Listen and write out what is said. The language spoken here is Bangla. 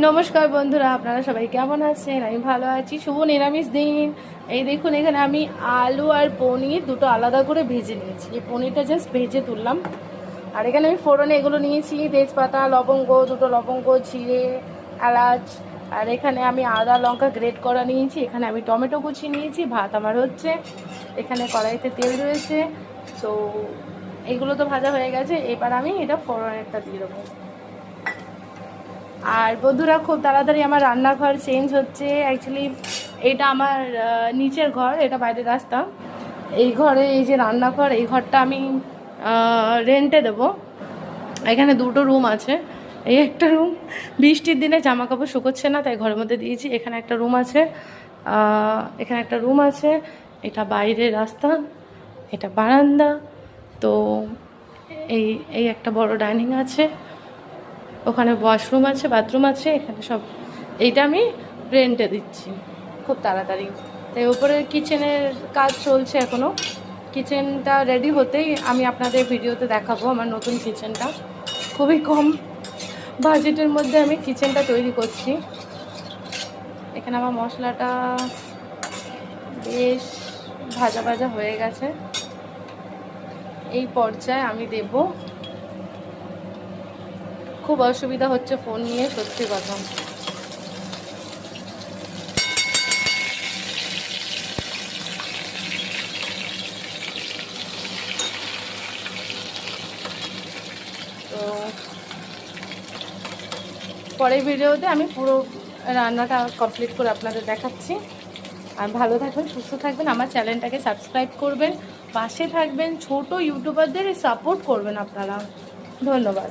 নমস্কার বন্ধুরা, আপনারা সবাই কেমন আছেন? আমি ভালো আছি। শুভ নিরামিষ দিন। এই দেখুন, এখানে আমি আলু আর পনির দুটো আলাদা করে ভেজে নিয়েছি। এই পনিরটা জাস্ট ভেজে তুললাম। আর এখানে আমি ফোড়নে এগুলো নিয়েছি: তেজপাতা, লবঙ্গ, দুটো লবঙ্গ, জিরে, এলাচ। আর এখানে আমি আদা লঙ্কা গ্রেট করা নিয়েছি। এখানে আমি টমেটো কুচি নিয়েছি। ভাত আমার হচ্ছে। এখানে কড়াইতে তেল রয়েছে। তো এগুলো তো ভাজা হয়ে গেছে। এবার আমি এটা ফোড়নেরটা দিয়ে দেবো। আর বন্ধুরা, খুব তাড়াতাড়ি আমার রান্নাঘর চেঞ্জ হচ্ছে। অ্যাকচুয়ালি এটা আমার নিচের ঘর, এটা বাইরের রাস্তা। এই ঘরে, এই যে রান্নাঘর, এই ঘরটা আমি রেন্টে দেবো। এখানে দুটো রুম আছে। এই একটা রুম, বৃষ্টির দিনে জামা কাপড় শুকোচ্ছে না, তাই ঘরের মধ্যে দিয়েছি। এখানে একটা রুম আছে, এখানে একটা রুম আছে। এটা বাইরের রাস্তা, এটা বারান্দা। তো এই এই একটা বড় ডাইনিং আছে, ওখানে ওয়াশরুম আছে, বাথরুম আছে। এখানে সব এইটা আমি রেন্টে দিচ্ছি খুব তাড়াতাড়ি। তাই ওপরে কিচেনের কাজ চলছে এখনও। কিচেনটা রেডি হতেই আমি আপনাদের ভিডিওতে দেখাবো আমার নতুন কিচেনটা। খুবই কম বাজেটের মধ্যে আমি কিচেনটা তৈরি করছি। এখানে আমার মশলাটা বেশ ভাজা ভাজা হয়ে গেছে। এই পর্যায়ে আমি দেব, খুব অসুবিধা হচ্ছে ফোন নিয়ে, সত্যি কথা। তো পরের ভিডিওতে আমি পুরো রান্নাটা কমপ্লিট করে আপনাদের দেখাচ্ছি। আর ভালো থাকবেন, সুস্থ থাকবেন, আমার চ্যানেলটাকে সাবস্ক্রাইব করবেন, পাশে থাকবেন, ছোট ইউটিউবারদের সাপোর্ট করবেন আপনারা। ধন্যবাদ।